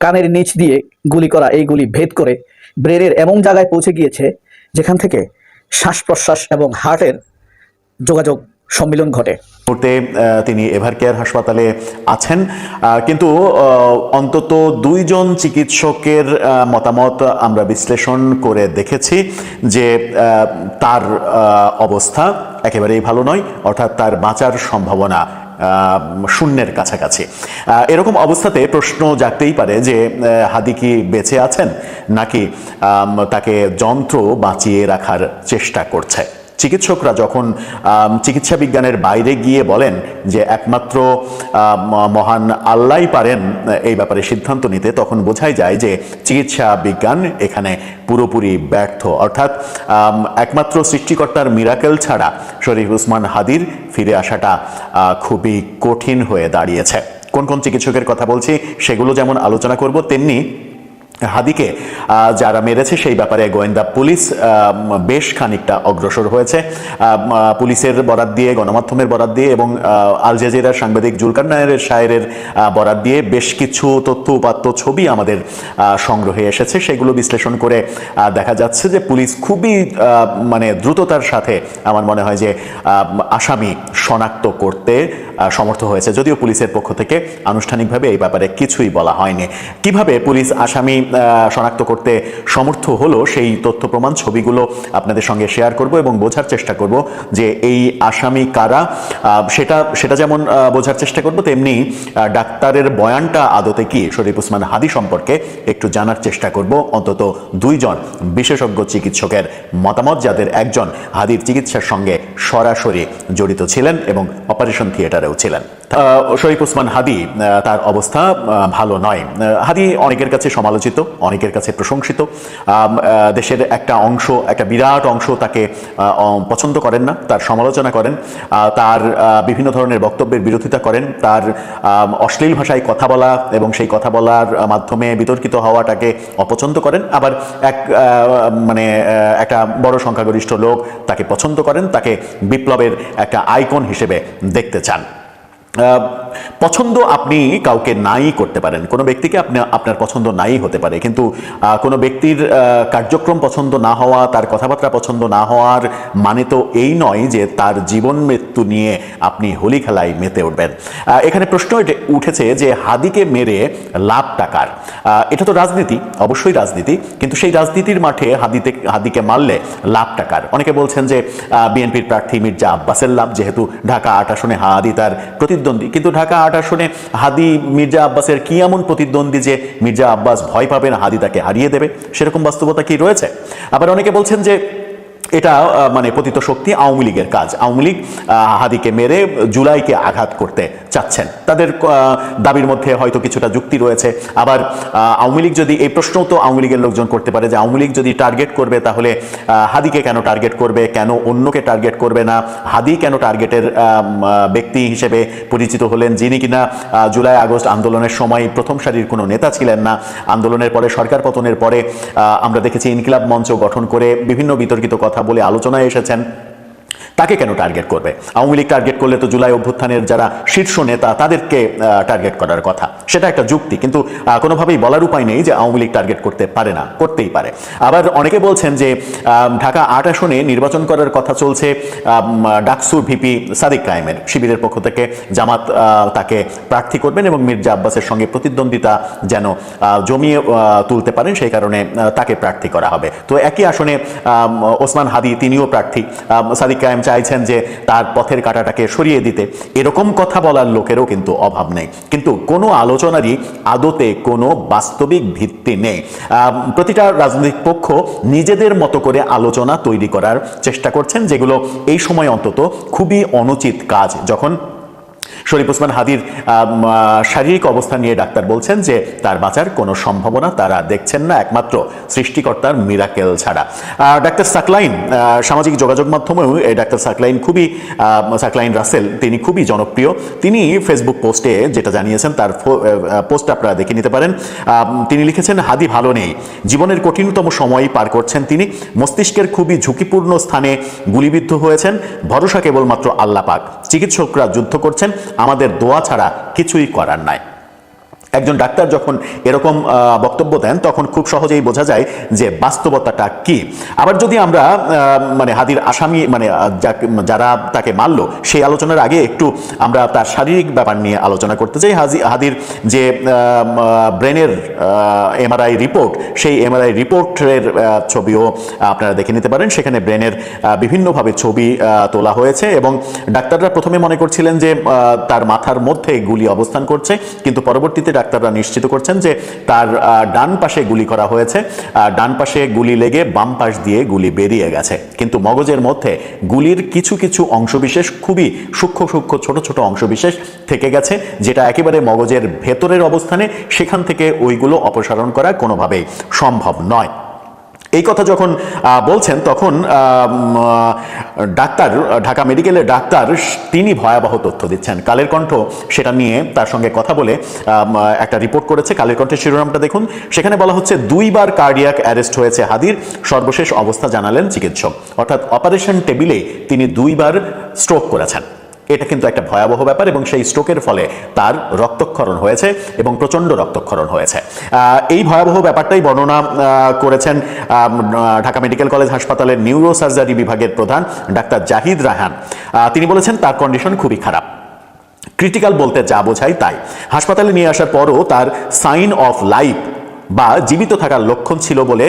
কানের নিচ দিয়ে গুলি করা এই গুলি ভেদ করে ব্রেনের এমন জায়গায় পৌঁছে গিয়েছে যেখান থেকে শ্বাস প্রশ্বাস এবং হার্টের যোগাযোগ সম্মিলন ঘটে। মুহূর্তে তিনি এভারকেয়ার হাসপাতালে আছেন, কিন্তু অন্তত 2 জন চিকিৎসকের মতামত আমরা বিশ্লেষণ করে দেখেছি যে তার অবস্থা একেবারেই ভালো নয়, অর্থাৎ তার বাঁচার সম্ভাবনা শূন্যের কাছাকাছি। এরকম অবস্থাতে প্রশ্ন জাগতেই পারে যে হাদি কি বেঁচে আছেন নাকি তাকে যন্ত্র বাঁচিয়ে রাখার চেষ্টা করছে। চিকিৎসকরা যখন চিকিৎসা বিজ্ঞানের বাইরে গিয়ে বলেন যে একমাত্র মহান আল্লাহই পারেন এই ব্যাপারে সিদ্ধান্ত নিতে, তখন বোঝাই যায় যে চিকিৎসা বিজ্ঞান এখানে পুরোপুরি ব্যর্থ। অর্থাৎ একমাত্র সৃষ্টিকর্তার মিরাকেল ছাড়া শরীফ ওসমান হাদির ফিরে আসাটা খুবই কঠিন হয়ে দাঁড়িয়েছে। কোন কোন চিকিৎসকের কথা বলছি সেগুলো যেমন আলোচনা করব, তেমনি হাদিকে যারা মেরেছে সেই ব্যাপারে গোয়েন্দা পুলিশ বেশ খানিকটা অগ্রসর হয়েছে। পুলিশের বরাত দিয়ে, গণমাধ্যমের বরাত দিয়ে এবং আল জাজিরার সাংবাদিক জুলকার নায়ারের শায়েরের বরাত দিয়ে বেশ কিছু তথ্য উপাত্ত ছবি আমাদের সংগ্রহে এসেছে। সেগুলো বিশ্লেষণ করে দেখা যাচ্ছে যে পুলিশ খুবই দ্রুততার সাথে আমার মনে হয় যে আসামি শনাক্ত করতে সমর্থ হয়েছে, যদিও পুলিশের পক্ষ থেকে আনুষ্ঠানিকভাবে এই ব্যাপারে কিছুই বলা হয়নি। কিভাবে পুলিশ আসামি শনাক্ত করতে সমর্থ হলো সেই তথ্য প্রমাণ ছবিগুলো আপনাদের সঙ্গে শেয়ার করব এবং বোঝার চেষ্টা করব যে এই আসামি কারা সেটা যেমন বোঝার চেষ্টা করব, তেমনি ডাক্তারের বয়ানটা আদতে কি শরীফ ওসমান হাদি সম্পর্কে একটু জানার চেষ্টা করব। অন্তত 2 জন বিশেষজ্ঞ চিকিৎসকের মতামত, যাদের একজন হাদির চিকিৎসার সঙ্গে সরাসরি জড়িত ছিলেন এবং অপারেশন থিয়েটারেও ছিলেন। শরীফ ওসমান হাদি তার অবস্থা ভালো নয়। হাদি অনেকের কাছে সমালোচিত, অনেকের কাছে প্রশংসিত। দেশের একটা অংশ, একটা বিরাট অংশ তাকে পছন্দ করেন না, তার সমালোচনা করেন, তার বিভিন্ন ধরনের বক্তব্যের বিরোধিতা করেন, তার অশ্লীল ভাষায় কথা বলা এবং সেই কথা বলার মাধ্যমে বিতর্কিত হওয়াটাকে অপছন্দ করেন। আবার একটা বড় সংখ্যাগরিষ্ঠ লোক তাকে পছন্দ করেন, তাকে বিপ্লবের একটা আইকন হিসেবে দেখতে চান। পছন্দ আপনি কাউকে নাই করতে পারেন, কোনো ব্যক্তিকে আপনার পছন্দ নাই হতে পারে, কিন্তু কোনো ব্যক্তির কার্যক্রম পছন্দ না হওয়া, তার কথাবার্তা পছন্দ না হওয়ার মানে তো এই নয় যে তার জীবন মৃত্যু নিয়ে আপনি হোলি খেলায় মেতে উঠবেন। এখানে প্রশ্ন উঠেছে যে হাদিকে মেরে লাভ টাকার, এটা তো রাজনীতি, অবশ্যই রাজনীতি, কিন্তু সেই রাজনীতির মাঠে হাদিকে মারলে লাভ টাকার। অনেকে বলছেন যে বিএনপির প্রার্থী মির্জা আব্বাসের লাভ, যেহেতু ঢাকা 8 আসনে হাদি তার প্রতিদ্বন্দ্বী, কিন্তু ঢাকা 8 আসনে হাদি মির্জা আব্বাসের কি এমন প্রতিদ্বন্দ্বী যে মির্জা আব্বাস ভয় পাবেন হাদি তাকে হারিয়ে দেবে? সেরকম বাস্তবতা কি রয়েছে? আবার অনেকে বলছেন যে এটা পতিত শক্তি আওয়ামী লীগের কাজ, আওয়ামী লীগ হাদিকে মেরে জুলাইকে আঘাত করতে চাচ্ছেন। তাদের দাবির মধ্যে হয়তো কিছুটা যুক্তি রয়েছে। আবার আওয়ামী লীগ যদি, এই প্রশ্নও তো আওয়ামী লীগের লোকজন করতে পারে যে আওয়ামী লীগ যদি টার্গেট করবে তাহলে হাদিকে কেন টার্গেট করবে, কেন অন্যকে টার্গেট করবে না? হাদি কেন টার্গেটের ব্যক্তি হিসেবে পরিচিত হলেন, যিনি কিনা জুলাই আগস্ট আন্দোলনের সময় প্রথম সারির কোনো নেতা ছিলেন না। আন্দোলনের পরে, সরকার পতনের পরে আমরা দেখেছি ইনকিলাব মঞ্চ গঠন করে বিভিন্ন বিতর্কিত কথা বলে আলোচনায় এসেছেন। তাকে কেন টার্গেট করবে? আওয়ামী লীগ টার্গেট করলে তো জুলাই অভ্যুত্থানের যারা শীর্ষ নেতা তাদেরকে টার্গেট করার কথা, সেটা একটা যুক্তি, কিন্তু কোনোভাবেই বলার উপায় নেই যে আওয়ামী লীগ টার্গেট করতে পারে না, করতেই পারে। আবার অনেকে বলছেন যে ঢাকা 8 আসনে নির্বাচন করার কথা চলছে ডাকসুর ভিপি সাদিক কায়েমের, শিবিরের পক্ষ থেকে জামাত তাকে প্রার্থী করবেন এবং মির্জা আব্বাসের সঙ্গে প্রতিদ্বন্দ্বিতা যেন জমিয়ে তুলতে পারেন সেই কারণে তাকে প্রার্থী করা হবে। তো একই আসনে ওসমান হাদি তিনিও প্রার্থী, সাদিক কায়েম চাইছেন যে তার পথের কাঁটাটাকে সরিয়ে দিতে। এরকম কথা বলার লোকেরও কিন্তু অভাব নেই, কিন্তু কোনো আলোচনারই আদতে কোনো বাস্তবিক ভিত্তি নেই। প্রতিটা রাজনৈতিক পক্ষ নিজেদের মতো করে আলোচনা তৈরি করার চেষ্টা করছেন, যেগুলো এই সময় অন্তত খুবই অনুচিত কাজ। যখন শরীফ ওসমান হাদির শারীরিক অবস্থা নিয়ে ডাক্তার বলছেন যে তার বাঁচার কোনো সম্ভাবনা তারা দেখছেন না একমাত্র সৃষ্টিকর্তার মিরাকেল ছাড়া। ডাক্তার সাকলাইন, সামাজিক যোগাযোগ মাধ্যমেও এই ডাক্তার সাকলাইন রাসেল, তিনি খুবই জনপ্রিয়। তিনি ফেসবুক পোস্টে যেটা জানিয়েছেন, তার পোস্ট আপনারা দেখে নিতে পারেন। তিনি লিখেছেন, হাদি ভালো নেই, জীবনের কঠিনতম সময় পার করছেন তিনি, মস্তিষ্কের খুবই ঝুঁকিপূর্ণ স্থানে গুলিবিদ্ধ হয়েছেন, ভরসা কেবলমাত্র আল্লাহ পাক, চিকিৎসকরা যুদ্ধ করছেন, আমাদের দোয়া ছাড়া কিছুই করার নাই। একজন ডাক্তার যখন এরকম বক্তব্য দেন তখন খুব সহজেই বোঝা যায় যে বাস্তবতাটা কি। আবার যদি আমরা মানে হাদির আসামি মানে যারা তাকে মারলো সেই আলোচনার আগে একটু আমরা তার শারীরিক ব্যাপার নিয়ে আলোচনা করতে চাই। হাদির যে ব্রেনের এমআরআই রিপোর্ট, সেই এমআরআই রিপোর্টের ছবিও আপনারা দেখে নিতে পারেন। সেখানে ব্রেনের বিভিন্নভাবে ছবি তোলা হয়েছে এবং ডাক্তাররা প্রথমে মনে করছিলেন যে তার মাথার মধ্যে গুলি অবস্থান করছে, কিন্তু পরবর্তীতে ডাক্তাররা নিশ্চিত করছেন যে তার ডান পাশে গুলি করা হয়েছে, ডান পাশে গুলি লেগে বাম পাশ দিয়ে গুলি বেরিয়ে গেছে। কিন্তু মগজের মধ্যে গুলির কিছু কিছু অংশবিশেষ, খুবই সূক্ষ্ম সূক্ষ্ম ছোট ছোট অংশবিশেষ থেকে গেছে, যেটা একেবারে মগজের ভেতরের অবস্থানে, সেখান থেকে ওইগুলো অপসারণ করা কোনোভাবেই সম্ভব নয়। এই কথা যখন বলছেন তখন ডাক্তার, ঢাকা মেডিকেলের ডাক্তার, তিনি ভয়াবহ তথ্য দিচ্ছেন। কালের কণ্ঠ সেটা নিয়ে তার সঙ্গে কথা বলে একটা রিপোর্ট করেছে। কালের কণ্ঠের শিরোনামটা দেখুন, সেখানে বলা হচ্ছে 2 বার কার্ডিয়াক অ্যারেস্ট হয়েছে হাদির, সর্বশেষ অবস্থা জানালেন চিকিৎসক। অর্থাৎ অপারেশন টেবিলে তিনি 2 বার স্ট্রোক করেছেন। এটা কিন্তু একটা ভয়াবহ ব্যাপার এবং সেই স্ট্রোকের ফলে তার রক্তক্ষরণ হয়েছে এবং প্রচণ্ড রক্তক্ষরণ হয়েছে। এই ভয়াবহ ব্যাপারটাই বর্ণনা করেছেন ঢাকা মেডিকেল কলেজ হাসপাতালের নিউরো সার্জারি বিভাগের প্রধান ডাক্তার জাহিদ রায়হান। তিনি বলেছেন তার কন্ডিশন খুবই খারাপ, ক্রিটিক্যাল বলতে যা বোঝায় তাই। হাসপাতালে নিয়ে আসার পরও তার সাইন অফ লাইফ বা জীবিত থাকার লক্ষণ ছিল বলে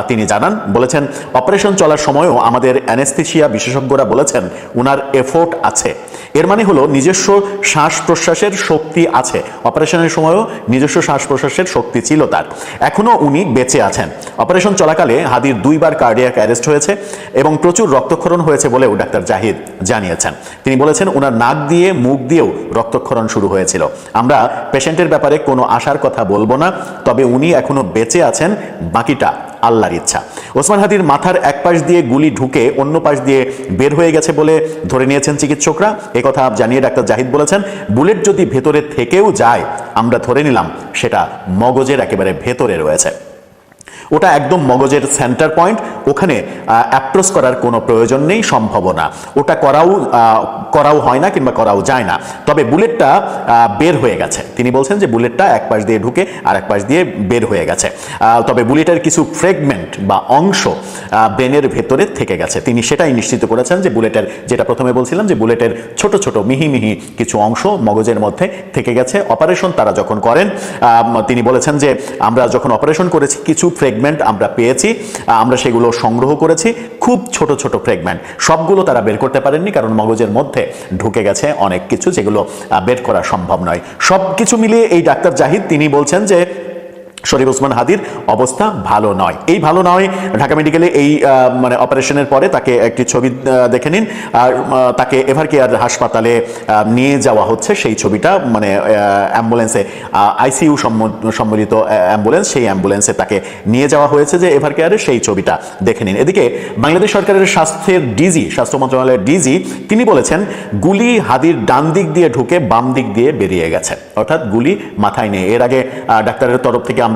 তিনি জানান। বলেছেন অপারেশন চলার সময়ও আমাদের অ্যানেস্থেশিয়া বিশেষজ্ঞরা বলেছেন উনার এফোর্ট আছে। এর মানে হলো নিজস্ব শ্বাস প্রশ্বাসের শক্তি আছে। অপারেশনের সময়ও নিজস্ব শ্বাস প্রশ্বাসের শক্তি ছিল তার। এখনো উনি বেঁচে আছেন। অপারেশন চলাকালে হাদির 2 বার কার্ডিয়াক অ্যারেস্ট হয়েছে এবং প্রচুর রক্তক্ষরণ হয়েছে বলেও ডাক্তার জাহিদ জানিয়েছেন। তিনি বলেছেন ওনার নাক দিয়ে মুখ দিয়েও রক্তক্ষরণ শুরু হয়েছিল। আমরা পেশেন্টের ব্যাপারে কোনো আশার কথা বলবো না, তবে উনি এখনো বেঁচে আছেন, বাকিটা আল্লাহর ইচ্ছা। ওসমান হাদির মাথার এক পাশ দিয়ে গুলি ঢুকে অন্য পাশ দিয়ে বের হয়ে গেছে বলে ধরে নিয়েছেন চিকিৎসকরা। একথা জানিয়ে ডাক্তার জাহিদ বলেছেন বুলেট যদি ভেতরে থেকেও যায়, আমরা ধরে নিলাম সেটা মগজের একেবারে ভেতরে রয়েছে। ওটা একদম মগজের সেন্টার পয়েন্ট, ওখানে অ্যাপ্রোচ করার কোনো প্রয়োজন নেই, সম্ভব না। ওটা করাও হয় না কিংবা করাও যায় না। তবে বুলেটটা বের হয়ে গেছে। তিনি বলছেন যে বুলেটটা এক পাশ দিয়ে ঢুকে আর এক পাশ দিয়ে বের হয়ে গেছে। তবে বুলেটের কিছু ফ্র্যাগমেন্ট বা অংশ ব্রেনের ভেতরে থেকে গেছে। তিনি সেটাই নিশ্চিত করেছেন যে বুলেটের, যেটা প্রথমে বলছিলাম যে বুলেটের ছোট ছোট মিহি মিহি কিছু অংশ মগজের মধ্যে থেকে গেছে। অপারেশন তারা যখন করেন, তিনি বলেছেন যে আমরা যখন অপারেশন করেছি কিছু ফ্র্যাগমেন্ট আমরা পেয়েছি, আমরা সেগুলো সংগ্রহ করেছি, খুব ছোট ছোট ফ্র্যাগমেন্ট, সবগুলো তারা বের করতে পারেননি কারণ মগজের মধ্যে ঢুকে গেছে অনেক কিছু যেগুলো বের করা সম্ভব নয়। সব কিছু মিলিয়ে এই ডাক্তার জাহিদ তিনি বলছেন যে শরীফ ওসমান হাদির অবস্থা ভালো নয়। এই ভালো নয়, ঢাকা মেডিকেলে এই মানে অপারেশনের পরে তাকে একটি ছবি দেখে নিন, আর তাকে এভারকেয়ার হাসপাতালে নিয়ে যাওয়া হচ্ছে। সেই ছবিটা মানে অ্যাম্বুলেন্সে, আইসিইউ সম্বলিত অ্যাম্বুলেন্স, সেই অ্যাম্বুলেন্সে তাকে নিয়ে যাওয়া হয়েছে যে এভারকেয়ারে, সেই ছবিটা দেখে নিন। এদিকে বাংলাদেশ সরকারের স্বাস্থ্য মন্ত্রণালয়ের ডিজি তিনি বলেছেন গুলি হাদির ডান দিক দিয়ে ঢুকে বাম দিক দিয়ে বেরিয়ে গেছে, অর্থাৎ গুলি মাথায় নেই। এর আগে ডাক্তারের তরফ থেকে আমরা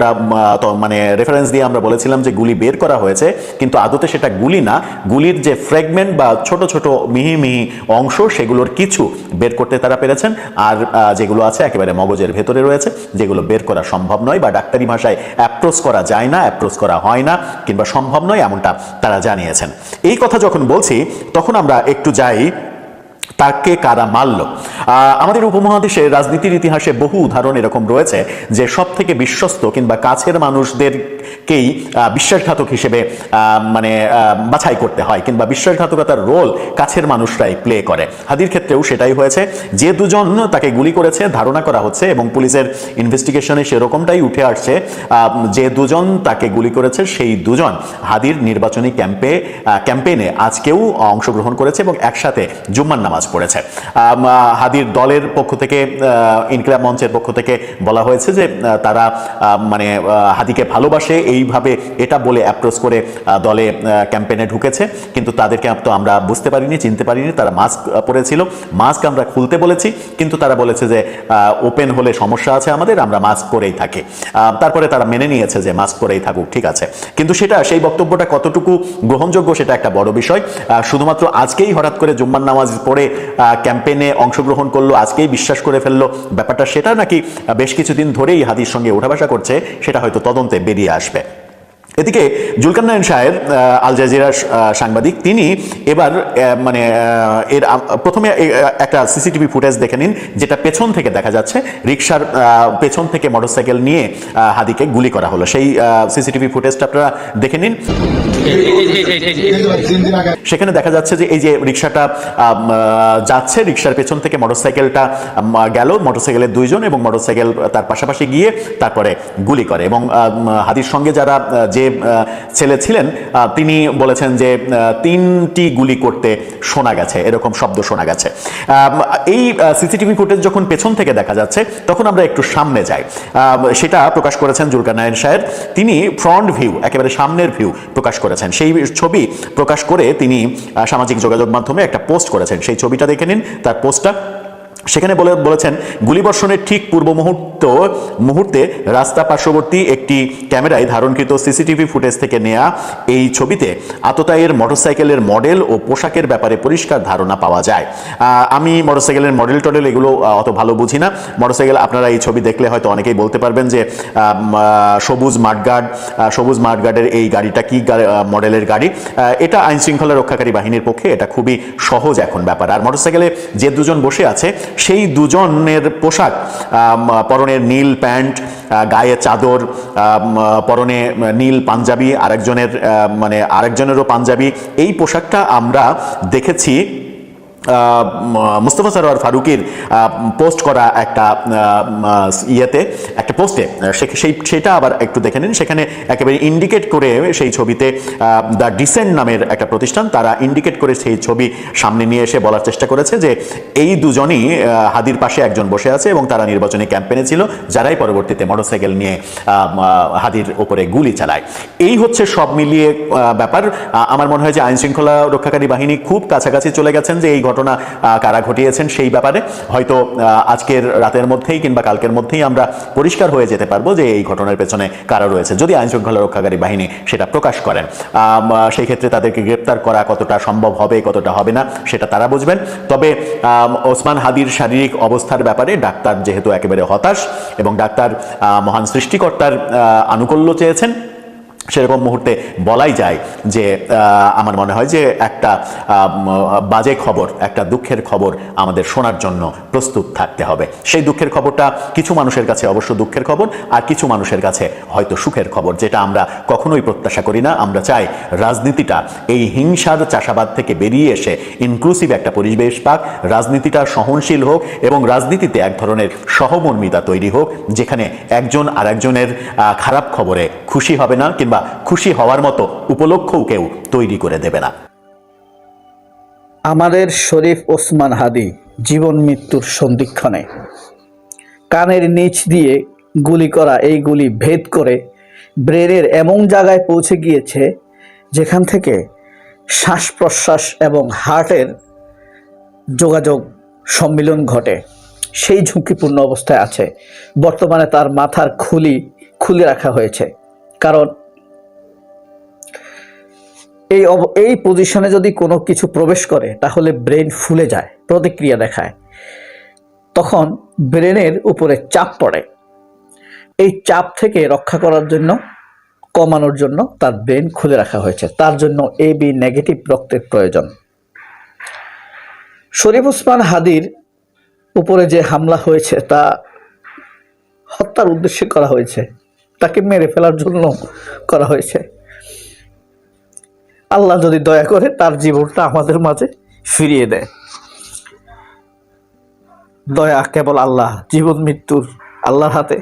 মানে রেফারেন্স দিয়ে আমরা বলেছিলাম যে গুলি বের করা হয়েছে, কিন্তু আদতে সেটা গুলি না, গুলির যে ফ্র্যাগমেন্ট বা ছোট ছোট মিহি মিহি অংশ সেগুলোর কিছু বের করতে তারা পেরেছেন, আর যেগুলো আছে একেবারে মগজের ভেতরে রয়েছে, যেগুলো বের করা সম্ভব নয় বা ডাক্তারি ভাষায় অ্যাপ্রোচ করা যায় না, অ্যাপ্রোচ করা হয় না কিংবা সম্ভব নয়, এমনটা তারা জানিয়েছেন। এই কথা যখন বলছি তখন আমরা একটু যাই তাকে কারা মারল। আমাদের উপমহাদেশে রাজনীতির ইতিহাসে বহু উদাহরণ এরকম রয়েছে যে সব থেকে বিশ্বস্ত কিংবা কাছের মানুষদেরকেই বিশ্বাসঘাতক হিসেবে মানে বাছাই করতে হয় কিংবা বিশ্বাসঘাতকতার রোল কাছের মানুষরাই প্লে করে। হাদির ক্ষেত্রেও সেটাই হয়েছে। যে দুজন তাকে গুলি করেছে ধারণা করা হচ্ছে এবং পুলিশের ইনভেস্টিগেশনে সেরকমটাই উঠে আসছে, যে দুজন তাকে গুলি করেছে সেই দুজন হাদির নির্বাচনী ক্যাম্পেইনে আজকেও অংশগ্রহণ করেছে এবং একসাথে জুম্মার নামাজ পড়েছে। হাদির দলের পক্ষ থেকে, ইনকিলাব মঞ্চের পক্ষ থেকে বলা হয়েছে যে তারা মানে হাদিকে ভালোবাসে এইভাবে এটা বলে অ্যাপ্রোচ করে দলে ক্যাম্পেইনে ঢুকেছে, কিন্তু তাদেরকে তো আমরা বুঝতে পারিনি, চিনতে পারিনি। তারা মাস্ক পরেছিল, মাস্ক আমরা খুলতে বলেছি, কিন্তু তারা বলেছে যে ওপেন হলে সমস্যা আছে আমাদের, আমরা মাস্ক পরেই থাকি। তারপরে তারা মেনে নিয়েছে যে মাস্ক পরেই থাকুক, ঠিক আছে। কিন্তু সেই বক্তব্যটা কতটুকু গ্রহণযোগ্য সেটা একটা বড় বিষয়। শুধুমাত্র আজকেই হঠাৎ করে জুম্মার নামাজ পড়ে ক্যাম্পেইনে অংশগ্রহণ করলো, আজকেই বিশ্বাস করে ফেললো ব্যাপারটা সেটা, নাকি বেশ কিছুদিন ধরেই হাদির সঙ্গে ওঠাবসা করছে, সেটা হয়তো তদন্তে বেরিয়ে আসবে। এদিকে জুলকারনাইন সাহেব আল জাজিরার সাংবাদিক, তিনি এবার মানে এর প্রথমে একটা সিসিটিভি ফুটেজ দেখে নিন, যেটা পেছন থেকে দেখা যাচ্ছে রিকশার পেছন থেকে মোটরসাইকেল নিয়ে হাদিকে গুলি করা হলো। সেই সিসিটিভি ফুটেজটা আপনারা দেখে নিন। সেখানে দেখা যাচ্ছে যে এই যে রিকশাটা যাচ্ছে, রিকশার পেছন থেকে মোটরসাইকেলটা গেল, মোটরসাইকেলের দুইজন এবং মোটরসাইকেল তার পাশাপাশি গিয়ে তারপরে গুলি করে। এবং হাদির সঙ্গে যারা যে ছেলে ছিলেন তিনি বলেছেন যে 3টি গুলি করতে শোনা গেছে, এরকম শব্দ শোনা গেছে। এই সিসিটিভি ফুটেজ যখন পেছন থেকে দেখা যাচ্ছে, তখন আমরা একটু সামনে যাই। সেটা প্রকাশ করেছেন জুলকারনাইন সাহেব, তিনি ফ্রন্ট ভিউ, একেবারে সামনের ভিউ প্রকাশ করেছেন। সেই ছবি প্রকাশ করে তিনি সামাজিক যোগাযোগ মাধ্যমে একটা পোস্ট করেছেন। সেই ছবিটা দেখে নিন, তার পোস্টটা। সেখানে বলেছেন, গুলিবর্ষণের ঠিক পূর্ব মুহূর্তে রাস্তা পার্শ্ববর্তী একটি ক্যামেরায় ধারণকৃত সিসিটিভি ফুটেজ থেকে নেয়া এই ছবিতে আততায়ীর মোটরসাইকেলের মডেল ও পোশাকের ব্যাপারে পরিষ্কার ধারণা পাওয়া যায়। আমি মোটরসাইকেলের মডেল টডেল এগুলো অত ভালো বুঝি না। মোটরসাইকেল আপনারা এই ছবি দেখলে হয়তো অনেকেই বলতে পারবেন যে সবুজ মাঠগার্ডের এই গাড়িটা কি মডেলের গাড়ি। এটা আইন শৃঙ্খলা রক্ষাকারী বাহিনীর পক্ষে এটা খুবই সহজ এখন ব্যাপার। আর মোটরসাইকেলে যে দুজন বসে আছে, সেই দুজনের পোশাক, পরনের নীল প্যান্ট, গায়ে চাদর, পরনে নীল পাঞ্জাবি, আরেকজনেরও পাঞ্জাবি, এই পোশাকটা আমরা দেখেছি মুস্তফা সরোয়ার ফারুকের পোস্ট করা একটা পোস্টে। সেটা আবার একটু দেখে নিন। সেখানে একেবারে ইন্ডিকেট করে সেই ছবিতে দ্য ডিসেন্ট নামের একটা প্রতিষ্ঠান, তারা ইন্ডিকেট করে সেই ছবি সামনে নিয়ে এসে বলার চেষ্টা করেছে যে এই দুজনই হাদির পাশে একজন বসে আছে এবং তারা নির্বাচনী ক্যাম্পেইনে ছিল, যারাই পরবর্তীতে মোটরসাইকেল নিয়ে হাদির ওপরে গুলি চালায়। এই হচ্ছে সব মিলিয়ে ব্যাপার। আমার মনে হয় যে আইন শৃঙ্খলা রক্ষাকারী বাহিনী খুব কাছাকাছি চলে গেছেন যে এই ঘটনা কারা ঘটিয়েছেন সেই ব্যাপারে। হয়তো আজকের রাতের মধ্যেই কিংবা কালকের মধ্যেই আমরা পরিষ্কার হয়ে যেতে পারবো যে এই ঘটনার পেছনে কারা রয়েছে, যদি আইন শৃঙ্খলা রক্ষাকারী বাহিনী সেটা প্রকাশ করেন। সেই ক্ষেত্রে তাদেরকে গ্রেপ্তার করা কতটা সম্ভব হবে, কতটা হবে না, সেটা তারা বুঝবেন। তবে ওসমান হাদির শারীরিক অবস্থার ব্যাপারে ডাক্তার যেহেতু একেবারে হতাশ এবং ডাক্তার মহান সৃষ্টিকর্তার আনুকূল্য চেয়েছেন, সেরকম মুহূর্তে বলাই যায় যে আমার মনে হয় যে একটা বাজে খবর, একটা দুঃখের খবর আমাদের শোনার জন্য প্রস্তুত থাকতে হবে। সেই দুঃখের খবরটা কিছু মানুষের কাছে অবশ্য দুঃখের খবর, আর কিছু মানুষের কাছে হয়তো সুখের খবর, যেটা আমরা কখনোই প্রত্যাশা করি না। আমরা চাই রাজনীতিটা এই হিংসার চাষাবাদ থেকে বেরিয়ে এসে ইনক্লুসিভ একটা পরিবেশ পাক, রাজনীতিটা সহনশীল হোক এবং রাজনীতিতে এক ধরনের সহমর্মিতা তৈরি হোক, যেখানে একজন আরেকজনের খারাপ খবরে খুশি হবে না কিংবা খুশি হওয়ার মতো উপলক্ষও কেউ তৈরি করে দেবে না। আমাদের শরীফ ওসমান হাদি জীবন মৃত্যুর সন্ধিক্ষণে কানের নিচ দিয়ে গুলি করা, এই গুলি ভেদ করে ব্রেনের এমন জায়গায় পৌঁছে গিয়েছে যেখান থেকে শ্বাস প্রশ্বাস এবং হার্টের যোগাযোগ সম্মিলন ঘটে। সেই ঝুঁকিপূর্ণ অবস্থায় আছে। বর্তমানে তার মাথার খুলে রাখা হয়েছে, কারণ এই পজিশনে যদি কোনো কিছু প্রবেশ করে তাহলে ব্রেন ফুলে যায়, প্রতিক্রিয়া দেখায়, তখন ব্রেনের উপরে চাপ পড়ে। এই চাপ থেকে রক্ষা করার জন্য, কমানোর জন্য তার ব্রেন খুলে রাখা হয়েছে। তার জন্য AB নেগেটিভ রক্তের প্রয়োজন। শরীফ ওসমান হাদির উপরে যে হামলা হয়েছে তা হত্যার উদ্দেশ্যে করা হয়েছে, তাকে মেরে ফেলার জন্য করা হয়েছে। আল্লাহ যদি দয়া করে তার জীবনটা আমাদের মাঝে ফিরিয়ে দেয়। দয়া কেবল আল্লাহ, জীবন মৃত্যুর আল্লাহর হাতে।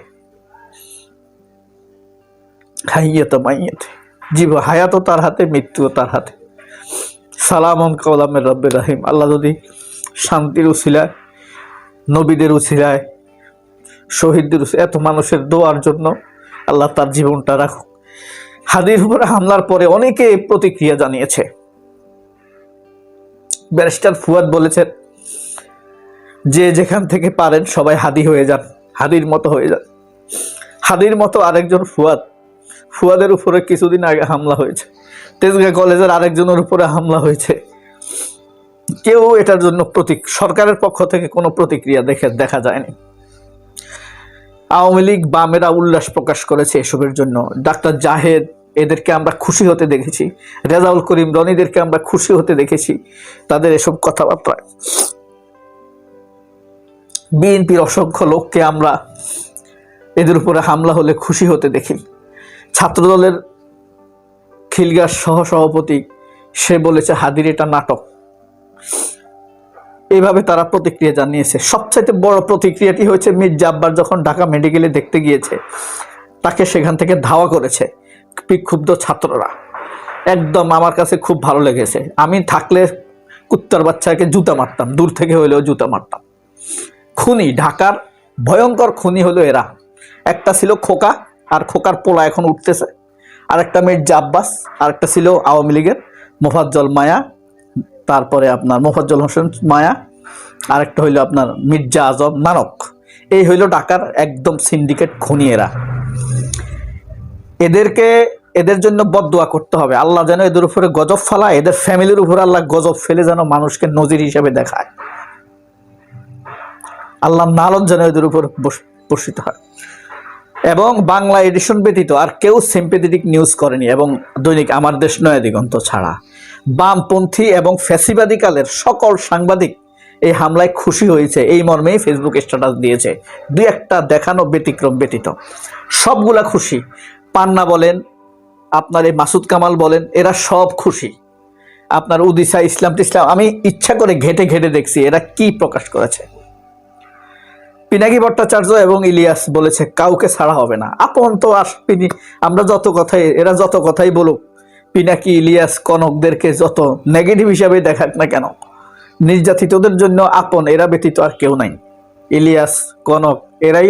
হাইয়াত মাইয়াত, জীবন হায়াতও তার হাতে, মৃত্যুও তার হাতে। সালামুন কাওলামির রব্বির রহিম। আল্লাহ যদি শান্তির উছিলায়, নবীদের উছিলায়, শহীদদের উছিলায়, এত মানুষের দোয়ার জন্য আল্লাহ তার জীবনটা রাখুক। হাদির উপরে হামলার পরে অনেকে প্রতিক্রিয়া জানিয়েছে। ব্যারিস্টার ফুয়াদ বলেছেন যে যেখান থেকে পারেন সবাই হাদি হয়ে যান, হাদির মতো হয়ে যান। হাদির মতো আরেকজন ফুয়াদের উপরে কিছুদিন আগে হামলা হয়েছে। তেজগাঁ কলেজের আরেকজনের উপরে হামলা হয়েছে। কেউ এটার জন্য সরকারের পক্ষ থেকে কোনো প্রতিক্রিয়া দেখা যায়নি। আওয়ামী লীগ বামেরা উল্লাস প্রকাশ করেছে এসবের জন্য। ডাক্তার জাহেদ এদেরকে আমরা খুশি হতে দেখেছি, রেজাউল করিম রনিদেরকে আমরা খুশি হতে দেখেছি তাদের এসব কথাবার্তায়। বিএনপির অসংখ্য লোককে আমরা এদের উপরে হামলা হলে খুশি হতে দেখি। ছাত্রদলের খিলগাছ সহসভাপতি সে বলেছে হাদির এটা নাটক। এইভাবে তারা প্রতিক্রিয়া জানিয়েছে। সবচাইতে বড় প্রতিক্রিয়াটি হয়েছে মির্জা আব্বাস যখন ঢাকা মেডিকেলে দেখতে গিয়েছে, তাকে সেখান থেকে ধাওয়া করেছে বিক্ষুব্ধ ছাত্ররা। একদম আমার কাছে খুব ভালো লেগেছে। আমি থাকলে কুত্তার বাচ্চাকে জুতা মারতাম, দূর থেকে হইলেও জুতা মারতাম। খুনি, ঢাকার ভয়ঙ্কর খুনি হলো এরা। একটা ছিল খোকা, আর খোকার পোলা এখন উঠতেছে, আর একটা মির্জা আব্বাস, আর একটা ছিল আওয়ামী লীগের মোফাজ্জল মায়া, তারপরে আপনার মোফাজ্জল হোসেন মায়া, আর একটা হইল আপনার মির্জা আজম নানক। এই হইল ঢাকার একদম সিন্ডিকেট খুনি এরা। এদের জন্য বদদোয়া করতে হবে, আল্লাহ যেন এদের উপরে গজব ফেলায়, এদের ফ্যামিলির উপরে আল্লাহ গজব ফেলে যেন মানুষকে নজির হিসেবে দেখায়। আল্লাহ নালন যেন এদের উপর বর্ষিত হয়। এবং বাংলা এডিশন ব্যতীত আর কেউ সিম্পেথেটিক নিউজ করেনি, এবং দৈনিক আমার দেশ নয়া দিগন্ত ছাড়া বামপন্থী এবং ফ্যাসিবাদী কালের সকল সাংবাদিক এই হামলায় খুশি হয়েছে। এই মর্মেই ফেসবুক স্ট্যাটাস দিয়েছে, দুই একটা দেখানো ব্যতিক্রম ব্যতীত সবগুলা খুশি। পান্না বলেন, আপনার এই মাসুদ কামাল বলেন, এরা সব খুশি। আপনার উদিসা ইসলাম আমি ইচ্ছা করে ঘেটে ঘেটে দেখছি এরা কি প্রকাশ করেছে। পিনাকি ভট্টাচার্য এবং ইলিয়াস বলেছে কাউকে ছাড়া হবে না। আপন তো আসবিনি, আমরা এরা যত কথাই বলুক, পিনাকি ইলিয়াস কনকদেরকে যত নেগেটিভ হিসাবে দেখাক না কেন, নির্যাতিতদের জন্য আপন এরা ব্যতীত আর কেউ নাই। ইলিয়াস, কনক এরাই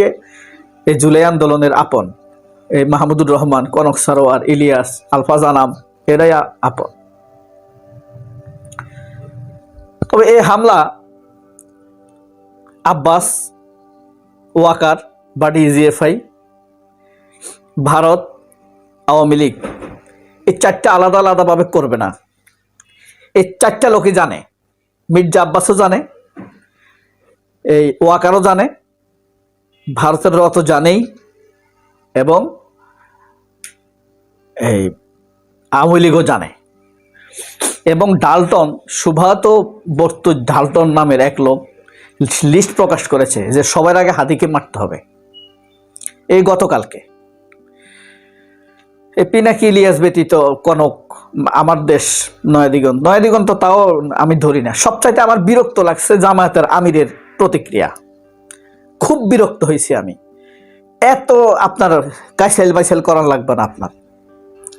এই জুলাই আন্দোলনের আপন। এই মাহমুদুর রহমান, কনক সারোয়ার, ইলিয়াস, আলফাজ আনাম এরাই আপন। তবে এই হামলা আব্বাস, ওয়াকার বা ডিজিএফআই, ভারত, আওয়ামী লীগ এই চারটা আলাদা আলাদাভাবে করবে না। এই চারটা লোকই জানে, মির্জা আব্বাসও জানে, এই ওয়াকারও জানে, ভারতের অত জানেই, এবং এই আওয়ামী লীগও জানে। এবং ডালটন, সুভাত বর্তু ডালটন নামের এক লোক লিস্ট প্রকাশ করেছে যে সবার আগে হাদিকে মারতে হবে। এই গতকালকে এই পিনাকি ইলিয়াস ব্যতীত কনক, আমার দেশ নয়াদিগন্ত তাও আমি ধরি না। সবচাইতে আমার বিরক্ত লাগছে জামায়াতের আমিরের প্রতিক্রিয়া। খুব বিরক্ত হয়েছি আমি। এত আপনার কাইসাইল বাইসাইল করার লাগবে না, আপনার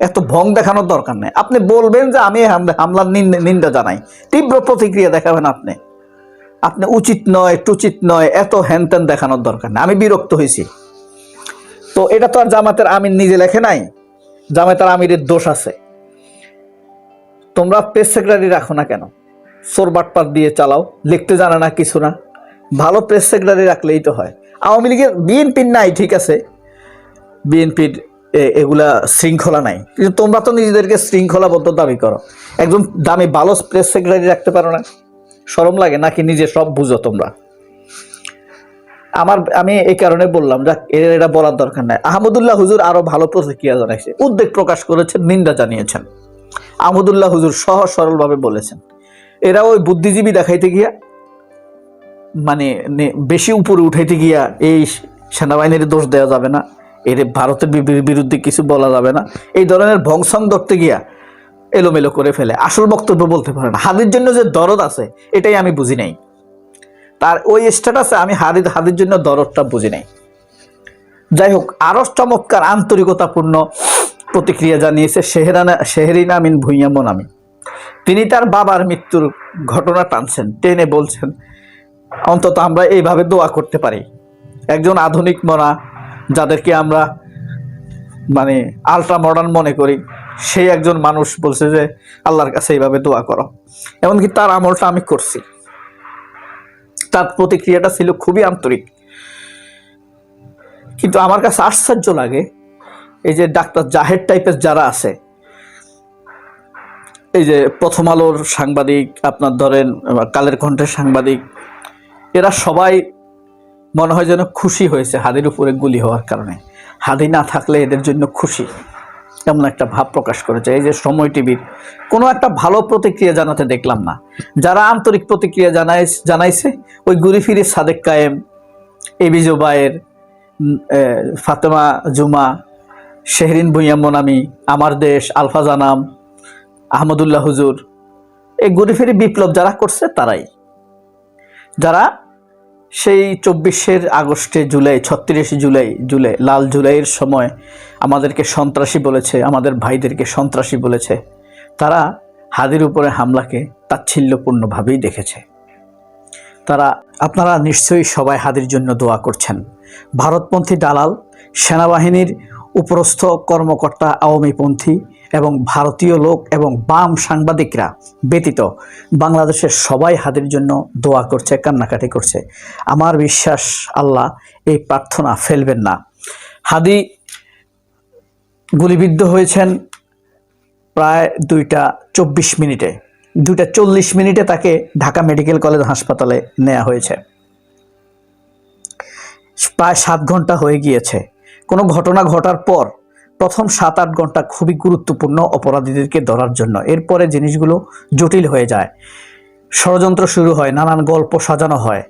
এত ভং দেখানোর দরকার নেই। আপনি বলবেন যে আমি হামলার নিন্দা জানাই, তীব্র প্রতিক্রিয়া দেখাবেন। আপনি উচিত নয়, টুচিত নয়, এত হ্যানত্যান দেখানোর দরকার নেই। আমি বিরক্ত হয়েছি। তো এটা তো আর জামাতের আমির নিজে লেখে নাই, জামাতের আমিরের দোষ আছে। তোমরা প্রেস সেক্রেটারি রাখো না কেন? সোরবাটপাট দিয়ে চালাও, লিখতে জানে না, কিছু না। ভালো প্রেস সেক্রেটারি রাখলেই তো হয়। আওয়ামী লীগের, বিএনপির নাই, ঠিক আছে, বিএনপির এগুলা শৃঙ্খলা নাই, কিন্তু তোমরা তো নিজেদেরকে শৃঙ্খলাবদ্ধ দাবি করো। একজন দামি ভালো প্রেস সেক্রেটারি রাখতে পারো না? শরম লাগে নাকি? নিজে সব বুঝো তোমরা। আমি এই কারণে বললাম যে এটা বলার দরকার নাই। আহমদুল্লাহ হুজুর আরো ভালো প্রতিক্রিয়া জানাইছে, উদ্বেগ প্রকাশ করেছেন, নিন্দা জানিয়েছেন। আহমদুল্লাহ হুজুর সহজ সরল ভাবে বলেছেন এরা ওই বুদ্ধিজীবী দেখাইতে গিয়া, মানে বেশি উপরে উঠাইতে গিয়া এই সেনাবাহিনীর দোষ দেওয়া যাবে না, এর ভারতের বিরুদ্ধে কিছু বলা যাবে না, এই ধরনের ভংসং ধরতে গিয়া এলোমেলো করে ফেলে, আসল বক্তব্য বলতে পারে না। হাদির জন্য যে দরদ আছে এটাই আমি বুঝি নাই। তার ওই স্ট্যাটাসে আমি হাদির জন্য দরদটা বুঝি নাই। যাই হোক, আরো চমৎকার আন্তরিকতাপূর্ণ প্রতিক্রিয়া জানিয়েছে শেহরিন আমিন ভুঁইয়া মনামি। তিনি তার বাবার মৃত্যুর ঘটনা টানছেন, টেনে বলছেন অন্তত আমরা এইভাবে দোয়া করতে পারি। একজন আধুনিক মনা, যাদেরকে আমরা মানে আলট্রা মডার্ন মনে করি, সেই একজন মানুষ বলছে যে আল্লাহর কাছে এইভাবে দোয়া করো। এমনকি তার আমলটা আমি করছি। তার প্রতিক্রিয়াটা ছিল খুবই আন্তরিক। কিন্তু আমার কাছে আশ্চর্য লাগে এই যে ডাক্তার জাহেদ টাইপের যারা আছে, এই যে প্রথম আলোর সাংবাদিক, আপনার ধরেন কালের কণ্ঠের সাংবাদিক, এরা সবাই মনে হয় যেন খুশি হয়েছে হাদির উপরে গুলি হওয়ার কারণে। হাদি না থাকলে এদের জন্য খুশি, এমন একটা ভাব প্রকাশ করেছে। এই যে সময় টিভির কোনো একটা ভালো প্রতিক্রিয়া জানাতে দেখলাম না। যারা আন্তরিক প্রতিক্রিয়া জানাইছে ওই ঘুরি ফিরে সাদেক কায়েম, এবি জুবায়ের, ফাতেমা জুমা, শেহরিন ভুঁইয়া মোনামি, আমার দেশ, আলফা জানাম, আহমদুল্লাহ হুজুর, এই ঘুরি ফিরে বিপ্লব যারা করছে তারাই, যারা সেই 24 আগস্টে জুলাই, 36 জুলাই লাল জুলাইয়ের সময় আমাদেরকে সন্ত্রাসী বলেছে, আমাদের ভাইদেরকে সন্ত্রাসী বলেছে, তারা হাদির উপরে হামলাকে তাচ্ছিল্যপূর্ণভাবেই দেখেছে। আপনারা নিশ্চয়ই সবাই হাদির জন্য দোয়া করছেন। ভারতপন্থী দালাল, সেনাবাহিনীর উপরস্থ কর্মকর্তা, আওয়ামীপন্থী এবং ভারতীয় লোক এবং বাম সাংবাদিকরা ব্যতীত বাংলাদেশের সবাই হাদির জন্য দোয়া করছে, কান্নাকাটি করছে। আমার বিশ্বাস আল্লাহ এই প্রার্থনা ফেলবেন না। হাদি গুলিবিদ্ধ হয়েছেন প্রায় 2টা মিনিটে, 2টা 40 তাকে ঢাকা মেডিকেল কলেজ হাসপাতালে নেওয়া হয়েছে। প্রায় 7 ঘন্টা হয়ে গিয়েছে। কোনো ঘটনা ঘটার পর প্রথম 7-8 ঘন্টা খুবই গুরুত্বপূর্ণ অপরাধীদেরকে ধরার জন্য। এরপরে জিনিসগুলো জটিল হয়ে যায়, ষড়যন্ত্র শুরু হয়, নানান গল্প সাজানো হয়,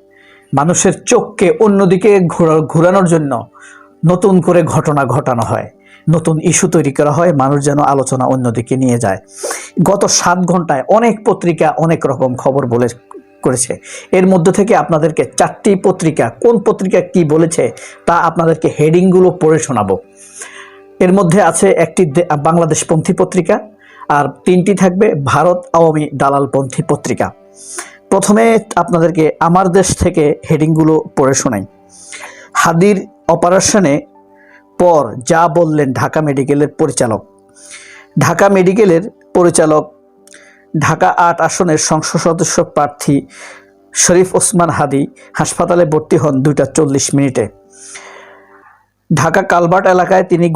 মানুষের চোখকে অন্যদিকে ঘোরানোর জন্য নতুন করে ঘটনা ঘটানো হয়, নতুন ইস্যু তৈরি করা হয়, মানুষ যেন আলোচনা অন্যদিকে নিয়ে যায়। গত 7 ঘন্টায় অনেক পত্রিকা অনেক রকম খবর করেছে। এর মধ্যে থেকে আপনাদেরকে 4টি পত্রিকা, কোন পত্রিকা কি বলেছে তা আপনাদেরকে হেডিংগুলো পড়ে শোনাবো। এর মধ্যে আছে একটি বাংলাদেশপন্থী পত্রিকা, আর 3টি থাকবে ভারত আওয়ামী দালালপন্থী পত্রিকা। প্রথমে আপনাদেরকে আমার দেশ থেকে হেডিংগুলো পড়ে শোনাই। হাদির অপারেশনে পর যা বললেন ঢাকা মেডিকেলের পরিচালক। ঢাকা মেডিকেলের পরিচালক ঢাকা 8 আসনের সংসদ সদস্য প্রার্থী শরীফ ওসমান হাদি হাসপাতালে ভর্তি হন 2টা 40 ঢাকা কালভার্ট এলাকায় তিনি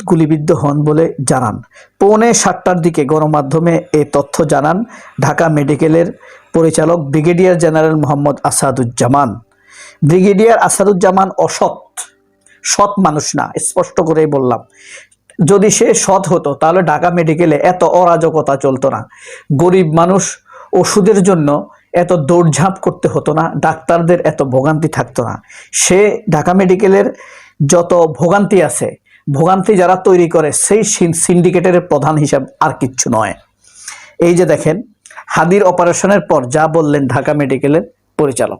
গুলিবিদ্ধ হন বলে জানান। পৌনে 7টার দিকে গণমাধ্যমে এই তথ্য জানান ঢাকা মেডিকেলের পরিচালক brigadier general Mohammad Asaduzzaman. Brigadier Asaduzzaman সৎ মানুষ না, স্পষ্ট করেই বললাম। যদি সে সৎ হতো তাহলে ঢাকা মেডিকেলে এত অরাজকতা চলতো না, গরিব মানুষ ওষুধের জন্য এত দৌড়ঝাঁপ করতে হতো না, ডাক্তারদের এত ভোগান্তি থাকতো না। সে ঢাকা মেডিকেলের যত ভোগান্তি আছে, ভোগান্তি যারা তৈরি করে সেই সিন্ডিকেটের প্রধান হিসাব আর কিচ্ছু নয়। এই যে দেখেন হাদির অপারেশনের পর যা বললেন ঢাকা মেডিকেলের পরিচালক।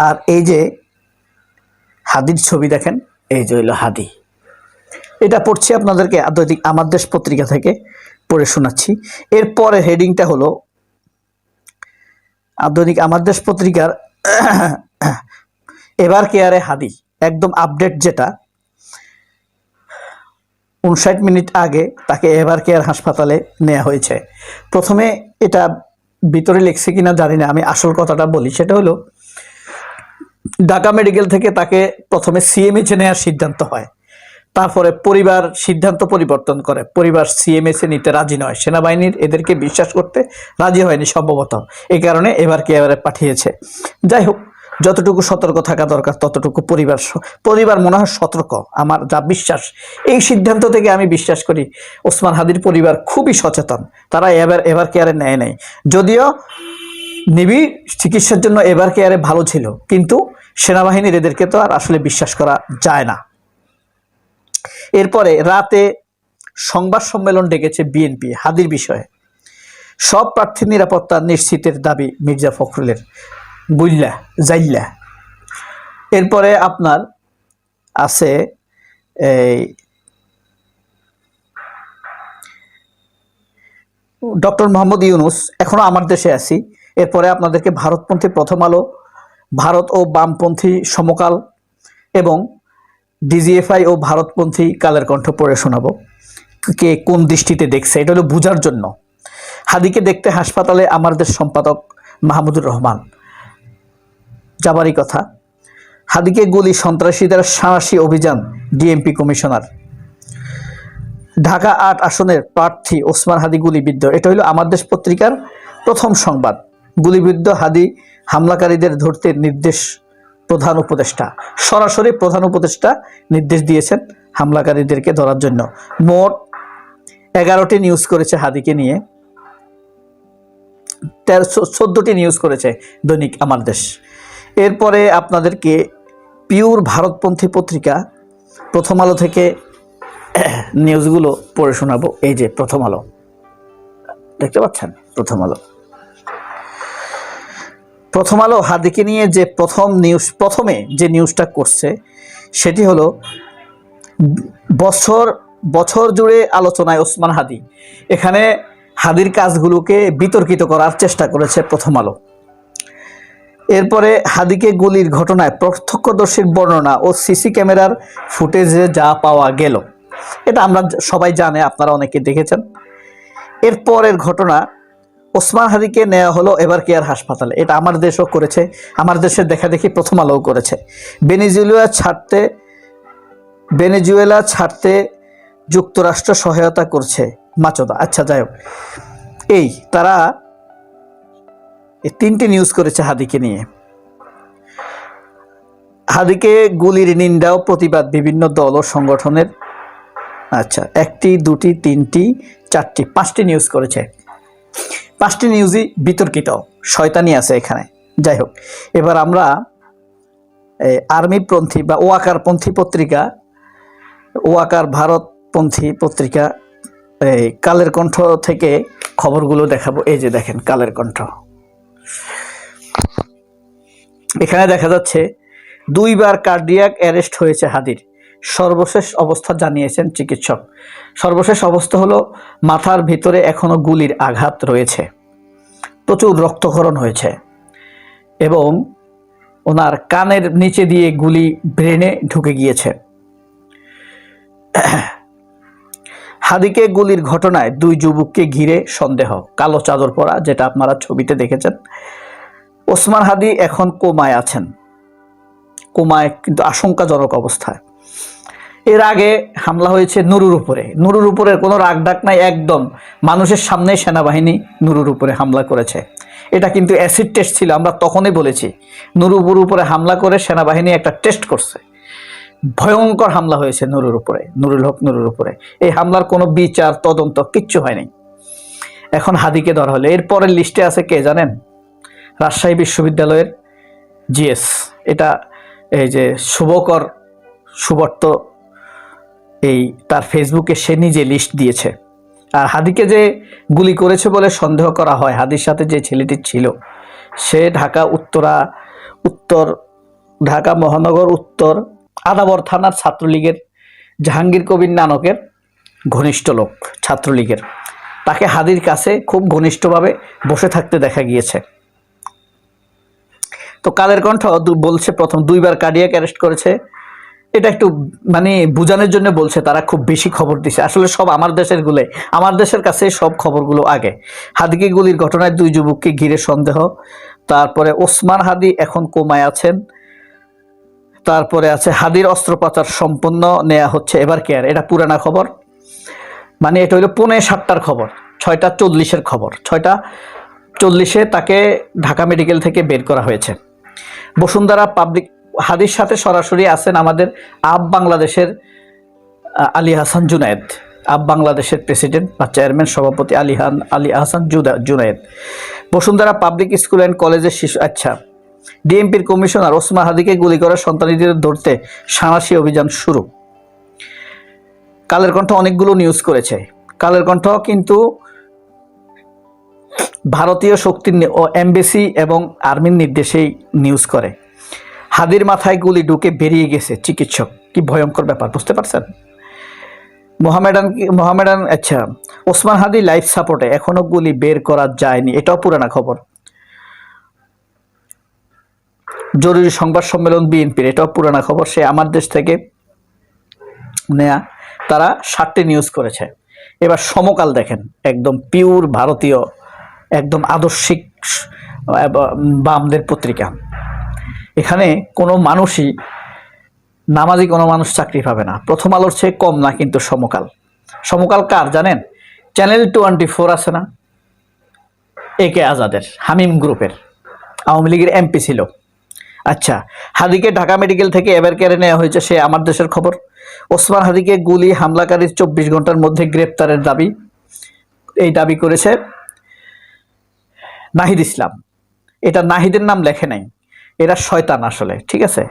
আর এই যে হাদির ছবি দেখেন, এই যে হইল হাদি। এটা পড়ছি আপনাদেরকে আন্তর্জাতিক আমার দেশ পত্রিকা থেকে পড়ে শোনাচ্ছি। এরপরে হেডিংটা হলো আন্তর্জাতিক আমার দেশ পত্রিকার এবার কেয়ারে হাদি, একদম আপডেট, যেটা 59 মিনিট আগে তাকে এবার কেয়ার হাসপাতালে নেওয়া হয়েছে। প্রথমে এটা ভিতরে লিখছে কিনা জানি না, আমি আসল কথাটা বলি। সেটা হলো ঢাকা মেডিকেল থেকে তাকে প্রথমে সিএমএইচে নেওয়ার সিদ্ধান্ত হয়, তারপরে পরিবার সিদ্ধান্ত পরিবর্তন করে, পরিবার সিএমএইচে নিতে রাজি নয়, সেনাবাহিনীর এদেরকে বিশ্বাস করতে রাজি হয়নি সম্ভবত, এই কারণে এবারে পাঠিয়েছে। যাই হোক, যতটুকু সতর্ক থাকা দরকার ততটুকু পরিবার মনে হয় সতর্ক, আমার যা বিশ্বাস। এই সিদ্ধান্ত থেকে আমি বিশ্বাস করি ওসমান হাদির পরিবার খুবই সচেতন, তারা এবার কেয়ারে নেয় নাই। যদিও নিবিড় চিকিৎসার জন্য এবার কেয়ারে ভালো ছিল, কিন্তু সেনাবাহিনীর এদেরকে তো আর আসলে বিশ্বাস করা যায় না। এরপরে রাতে সংবাদ সম্মেলন ডেকেছে বিএনপি হাদির বিষয়ে। সব প্রার্থীর নিরাপত্তা নিশ্চিতের দাবি মির্জা ফখরুলের, জাইল্লা। এরপরে আপনার আছে এই ডক্টর মোহাম্মদ ইউনুস, এখনো আমার দেশে আছি। এরপরে আপনাদেরকে ভারতপন্থী প্রথম আলো, ভারত ও বামপন্থী সমকাল এবং ডিজিএফআই ও ভারতপন্থী কালের কণ্ঠ পড়ে শোনাবো, কে কোন দৃষ্টিতে দেখছে। এটা হলো বোঝার জন্য। হাদিকে দেখতে হাসপাতালে আমার দেশ সম্পাদক মাহমুদুর রহমান, যাবারই কথা। হাদিকে গুলি, সন্ত্রাসীদের সাঁড়াশি অভিযান ডিএমপি কমিশনার। ঢাকা ৮ আসনের প্রার্থী ওসমান হাদি গুলিবিদ্ধ। এটা হলো আমার দেশ পত্রিকার প্রথম সংবাদ। গুলিবিদ্ধ হাদি, হামলাকারীদের ধরতে নির্দেশ প্রধান উপদেষ্টা। সরাসরি প্রধান উপদেষ্টা নির্দেশ দিয়েছেন হামলাকারীদেরকে ধরার জন্য। মোট 11টি নিউজ করেছে হাদিকে নিয়ে, 14টি নিউজ করেছে দৈনিক আমার দেশ। এরপরে আপনাদেরকে পিওর ভারতপন্থী পত্রিকা প্রথম আলো থেকে নিউজগুলো পড়ে শোনাবো। এই যে প্রথম আলো, দেখতে পাচ্ছেন প্রথম আলো। প্রথম আলো হাদিকে নিয়ে যে প্রথমে যে নিউজটা করছে সেটি হলো বছর জুড়ে আলোচনায় ওসমান হাদি। এখানে হাদির কাজগুলোকে বিতর্কিত করার চেষ্টা করেছে প্রথম আলো। এরপরে হাদিকে গুলির ঘটনায় প্রত্যক্ষদর্শীর বর্ণনা ও সিসি ক্যামেরার ফুটেজে যা পাওয়া গেল, এটা আমরা সবাই জানে, আপনারা অনেকে দেখেছেন। এরপরের ঘটনা, ওসমান হাদিকে নেওয়া হলো এভারকেয়ার হাসপাতালে। এটা আমার দেশও করেছে, আমার দেশের দেখা দেখি প্রথম আলোও করেছে। ভেনেজুয়েলা ছাড়তে যুক্তরাষ্ট্র সহায়তা করছে মাচোদা। আচ্ছা, যাই হোক, তারা এই 3টি নিউজ করেছে হাদিকে নিয়ে। হাদিকে গুলির নিন্দা ও প্রতিবাদ বিভিন্ন দল ও সংগঠনের, আচ্ছা 1টি 2টি 3টি 4টি 5টি নিউজ করেছে। 5টি নিউজই বিতর্কিত, শয়তানি আছে এখানে। যাই হোক, এবার আমরা আর্মিপন্থী বা ওয়াকারপন্থী পত্রিকা, ওয়াকার ভারতপন্থী পত্রিকা কালের কণ্ঠ থেকে খবরগুলো দেখাবো। এই যে দেখেন কালের কণ্ঠ, এখানে দেখা যাচ্ছে 2বার কার্ডিয়াক অ্যারেস্ট হয়েছে হাদির, সর্বশেষ অবস্থা জানিয়েছেন চিকিৎসক। সর্বশেষ অবস্থা হলো মাথার ভিতরে এখনো গুলির আঘাত রয়েছে, প্রচুর রক্তক্ষরণ হয়েছে এবং ওনার কানের নিচে দিয়ে গুলি ব্রেনে ঢুকে গিয়েছে। হাদিকে গুলির ঘটনায় 2 যুবককে ঘিরে সন্দেহ, কালো চাদর পরা, যেটা আপনারা ছবিতে দেখেছেন। ওসমান হাদি এখন কোমায় আছেন, কোমায় কিন্তু আশঙ্কাজনক অবস্থায়। এর আগে হামলা হয়েছে নুরুর উপরে। নুরুর উপরে কোনো রাগ ডাক নাই, একদম মানুষের সামনে সেনাবাহিনী নুরুর উপরে হামলা করেছে। এটা কিন্তু অ্যাসিড টেস্ট ছিল, আমরা তখনই বলেছি নুরুর উপরে হামলা করে সেনাবাহিনী একটা টেস্ট করছে। ভয়ঙ্কর হামলা হয়েছে নুরুর উপরে, নুরুল হক নুরুর উপরে। এই হামলার কোনো বিচার তদন্ত কিচ্ছু হয়নি। এখন হাদিকে ধরা হলো। এরপরের লিস্টে আছে কে জানেন? রাজশাহী বিশ্ববিদ্যালয়ের জিএস। এটা এই যে সুবর্ত, তার ফেসবুকে সে নিজে লিস্ট দিয়েছে। আর হাদিকে যে গুলি করেছে বলে সন্দেহ করা হয়, হাদির সাথে যে ছেলেটি ছিল, সে ঢাকা মহানগর উত্তর আদাবর থানার ছাত্রলীগের জাহাঙ্গীর কবির নানকের ঘনিষ্ঠ লোক, ছাত্রলীগের। তাকে হাদির কাছে খুব ঘনিষ্ঠভাবে বসে থাকতে দেখা গিয়েছে। তো কালের কণ্ঠ বলছে প্রথম 2বার কার্ডিয়াক অ্যারেস্ট করেছে। এটা একটু বোঝানোর জন্য বলছে, তারা খুব বেশি খবর দিছে। আসলে সব আমার দেশের কাছে সব খবরগুলো আগে। হাদিকে গুলির ঘটনায় 2 যুবককে ঘিরে সন্দেহ। তারপরে ওসমান হাদি এখন কোমায় আছেন। তারপরে আছে হাদির অস্ত্রোপচার সম্পন্ন, নেওয়া হচ্ছে এভারকেয়ার। এটা পুরানা খবর, এটা হলো 7:45 খবর, 6:40 খবর। 6:40 তাকে ঢাকা মেডিকেল থেকে বের করা হয়েছে। বসুন্ধরা পাবলিক, হাদির সাথে সরাসরি আছেন আমাদের বাংলাদেশের আলী হাসান জুনায়েদ, বাংলাদেশের প্রেসিডেন্ট বা চেয়ারম্যান সভাপতি Ali Hasan Junaid. Bashundhara public school and কলেজের শিশু, আচ্ছা, ডিএমপির কমিশনার ওসমান হাদিকে গুলি করা সন্ত্রাসীদের ধরতে সাঁড়াশি অভিযান শুরু। কালের কণ্ঠ অনেকগুলো নিউজ করেছে। কালের কণ্ঠ কিন্তু ভারতীয় শক্তির এমবেসি এবং আর্মির নির্দেশেই নিউজ করে। হাদির মাথায় গুলি ঢুকে বেরিয়ে গেছে চিকিৎসক। কি ভয়ঙ্কর ব্যাপার, বুঝতে পারছেন? মোহামেডান, আচ্ছা, ওসমান হাদি লাইফ সাপোর্টে, এখনো গুলি বের করা যায়নি। এটাও পুরানা খবর। জরুরি সংবাদ সম্মেলন বিএনপির, এটাও পুরানা খবর, সে আমার দেশ থেকে নেয়া। তারা 7টি নিউজ করেছে। এবার সমকাল দেখেন, একদম পিওর ভারতীয়, একদম আদর্শিক বামদের পত্রিকা। এখানে কোনো মানুষই, নামাজি কোনো মানুষ চাকরি পাবে না। প্রথম আলোর চেয়ে কম না কিন্তু সমকাল। সমকাল কার জানেন? চ্যানেল 24 আছে না, একে আজাদের, হামিম গ্রুপের, আওয়ামী লীগের এমপি ছিল। আচ্ছা, হাদিকে ঢাকা মেডিকেল থেকে এবার কেড়ে নেওয়া হয়েছে, সে আমার দেশের খবর। ওসমান হাদিকে গুলি হামলাকারীর 24 ঘন্টার মধ্যে গ্রেপ্তারের দাবি, এই দাবি করেছে নাহিদ ইসলাম। এটা নাহিদের নাম লেখে নাই, এরা শয়তান আসলে, ঠিক আছে।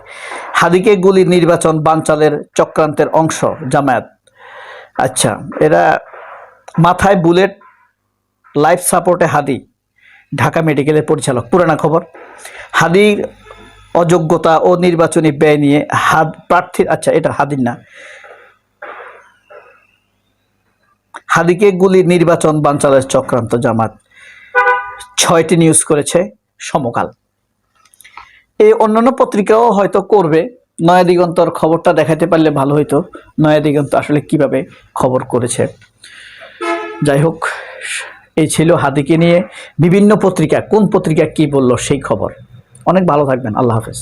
হাদিকে গুলি নির্বাচন বানচালের চক্রান্তের অংশ জামায়াত। আচ্ছা, এরা মাথায় বুলেট, লাইফ সাপোর্টে হাদি, ঢাকা মেডিকেলের পরিচালক। পুরানা খবর, হাদির অযোগ্যতা ও নির্বাচনী ব্যয় নিয়ে প্রার্থীর, আচ্ছা এটা হাদির না, হাদিকে গুলি নির্বাচন বানচালের চক্রান্ত জামাত। 6টি নিউজ করেছে সমকাল। এই অন্যান্য পত্রিকাও হয়তো করবে। নয়া দিগন্তর খবরটা দেখাতে পারলে ভালো হইতো, নয়া দিগন্ত আসলে কিভাবে খবর করেছে। যাই হোক, এই ছিল হাদিকে নিয়ে বিভিন্ন পত্রিকা, কোন পত্রিকা কি বললো সেই খবর। অনেক ভালো থাকবেন, আল্লাহ হাফেজ।